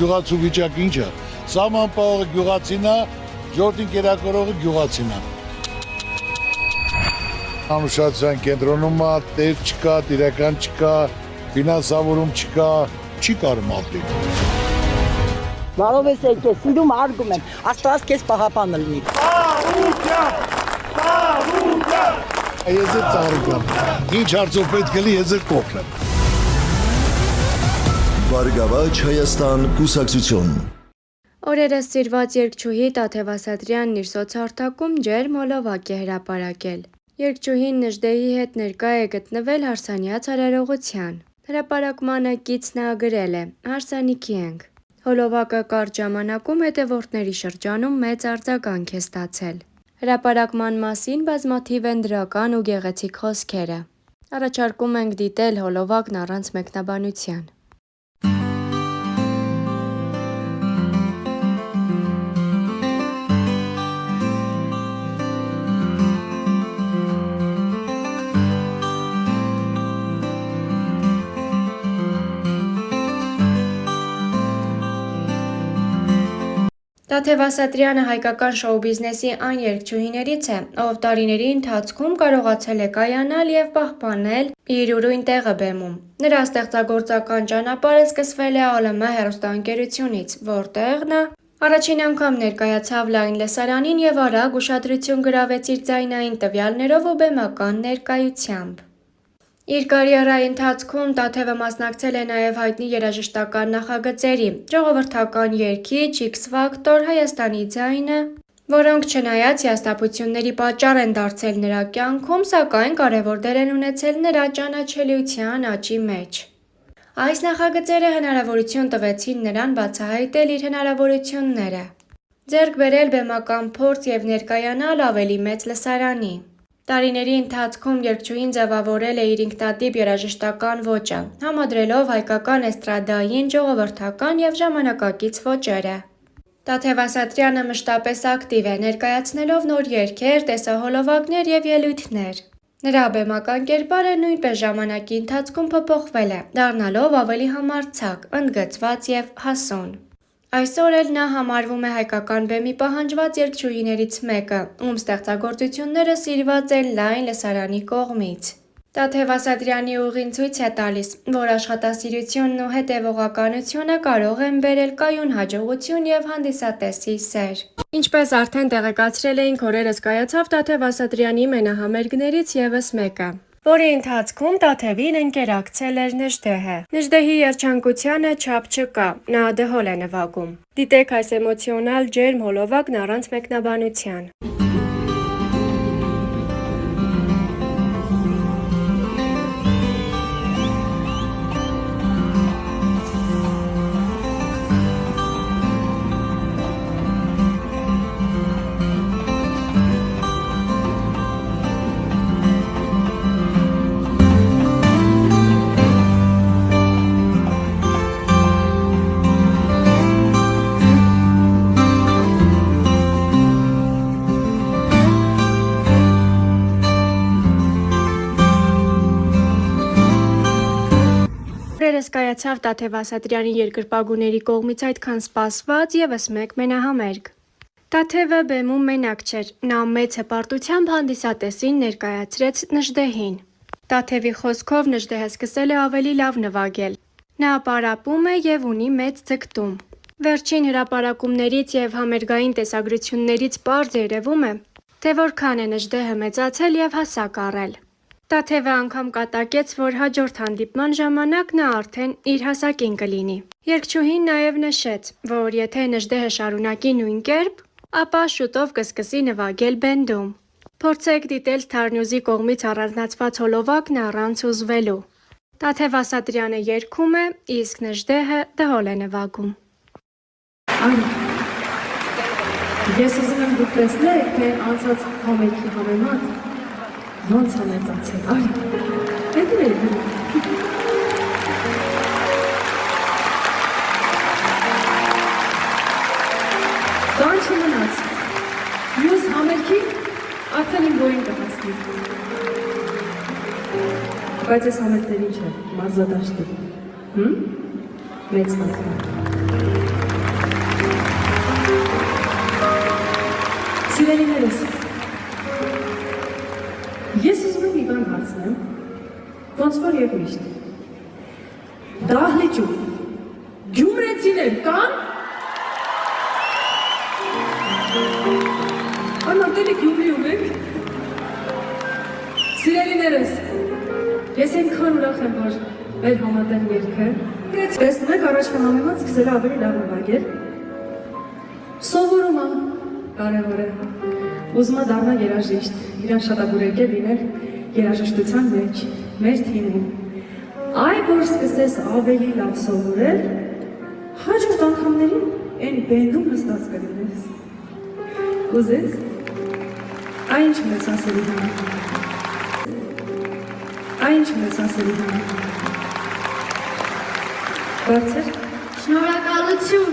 գյուղացու վիճակը ինչ է։ Սահմանապահողը գյուղացին է, ժողովրդին կերակրողը գյուղացին է։ Անուշացիան կենտրոնում է, տեր չկա, տիրական չկա, ֆինանսավորում չկա, չի կարում ապրել։ Բարով ես եկել, սիրում արգում եմ, Աստված քեզ պահապանը լինի։ Ես է ծառուկամ, ինչ հարցով պետք է լի, ես է կողնեմ։ Բարգավաճ Հայաստան կուսակցություն։ Օրերս սիրված երգչուհի Տաթև Ասատրյանն իր սոցհարթակում ջերմ հոլովակ է հրապարակել։ Երգչուհին Նժդեհի հետ ներկա է գտնվել հարսանյաց արարողության։ Հրապարակմանը կիցն գրել է «Հարսանիքի ենք»։ Հոլովակը կարճ ժամանակում հետևորդների շրջանում մեծ արձագանք է ստացել։ Հրապարակման մասին բազմաթիվ են դրական ու գեղեցիկ խոսքերը։ Առաջարկում ենք դիտել հոլովակն առանց մեկնաբանության։ Տաթև Ասատրյանը հայկական շոու բիզնեսի այն երգչուհիներից է, ով տարիների ընթացքում կարողացել է կայանալ և պահպանել իր ուրույն տեղը բեմում։ Նրա ստեղծագործական ճանապարհը սկսվել է ԱԼՄ հեռուստաընկերությունից, որտեղ նա առաջին անգամ ներկայացավ լայն լսարանին և արագ ուշադրություն գրավեց իր ձայնային տվյալներով ու բեմական ներկայությամբ։ Իր կարիերայի ընթացքում Տաթևը մասնակցել է նաև հայտնի երաժշտական նախագծերի՝ «Ժողովրդական երգիչ», «X Factor», «Հայաստանի ձայնը», որոնք չնայած հիասթափությունների պատճառ են դարձել նրա կյանքում, սակայն կարևոր դեր են ունեցել նրա ճանաչելիության աճի մեջ։ Այս նախագծերը հնարավորություն տվեցին նրան բացահայտել իր հնարավորությունները, ձեռք բերել բեմական փորձ և ներկայանալ ավելի մեծ լսարանի։ Տարիների ընթացքում երգչուհին ձևավորել է իր ինքնատիպ երաժշտական ոճը, համադրելով հայկական էստրադային, ժողովրդական և ժամանակակից ոճերը։ Տաթև Ասատրյանը մշտապես ակտիվ է, ներկայացնելով նոր երգեր, տեսահոլովակներ և ելույթներ։ Նրա բեմական կերպարը նույնպես ժամանակի ընթացքում փոփոխվել է, դառնալով ավելի համարձակ, ընդգծված և հասուն։ Այսօր էլ նա համարվում է հայկական բեմի պահանջված երգչուհիներից մեկը, ում ստեղծագործությունները սիրված են լայն լսարանի կողմից։ Տաթև Ասատրյանի ուղին ցույց է տալիս, որ աշխատասիրությունն ու հետևողականությունը կարող են բերել կայուն հաջողություն և հանդիսատեսի սեր։ Ինչպես արդեն տեղեկացրել էինք, օրերս կայացավ Տաթև Ասատրյանի մենահամերգներից ևս մեկը, որի ընթացքում Տաթևին ընկերակցել էր Նժդեհը։ Նժդեհի երջանկությանը չափ չկա, նա դհոլ է նվագում։ Դիտեք այս էմոցիոնալ ջերմ հոլովակն առանց մեկնաբանության։ Օրերս կայացավ Տաթև Ասատրյանի երկրպագուների կողմից այդքան սպասված ևս մեկ մենահամերգ։ Տաթևը բեմում մենակ չէր, նա մեծ հպարտությամբ հանդիսատեսին ներկայացրեց Նժդեհին։ Տաթևի խոսքով Նժդեհը սկսել է ավելի լավ նվագել։ Նա պարապում է և ունի մեծ ձգտում։ Վերջին հրապարակումներից և համերգային տեսագրություններից պարզ երևում է, թե որքան է Նժդեհը մեծացել և հասակ առել։ Տաթևը անգամ կատակեց, որ հաջորդ հանդիպման ժամանակ նա արդեն իր հասակին կլինի։ Երգչուհին նաև նշեց, որ եթե Նժդեհը շարունակի նույն կերպ, ապա շուտով կսկսի նվագել բենդում։ Փորձեք դիտել Star-News-ի կողմից առանձնացված հոլովակն առանց հուզվելու։ Տաթև Ասատրյանը երգում է, իսկ Նժդեհը դհոլ է նվագում։ Ես ուզում եմ դուք տեսնեք, թե անցած համերգի համեմատ ոնց է մեծացել։ Այ, հետո Բան չմնաց։ Մյուս համերգի արդեն իմ բոյին կհասնի։ Բայց այս համերգներին չէ, մարզադաշտի։ Մեծ տանքներ։ այսօր եւ միշտ։ Դահլիճում գյումրեցիներ կան։ Անարտելի գյումրիում եք։ Սիրելիներս, ես այնքան ուրախ եմ, որ մեր համատեղ երգը տեսնում եք առաջվա համեմատ սկսել ավելի լավ նվագել։ Սովորումը կարևոր է։ Ուզում է դառնալ երաժիշտ, իրան շատ ագուրեկել լինել երաժշտության մեջ, մեր թիմում։ Այ որ սկսես ավելի լավ սովորել, հաջորդ անգամներին այն բենդում նստած կլինես։ Կուզես։ Այն ինչ մեծ ասելի համար։ Այն ինչ մեծ ասելի համար։ Բարձր։ Շնորհակալություն։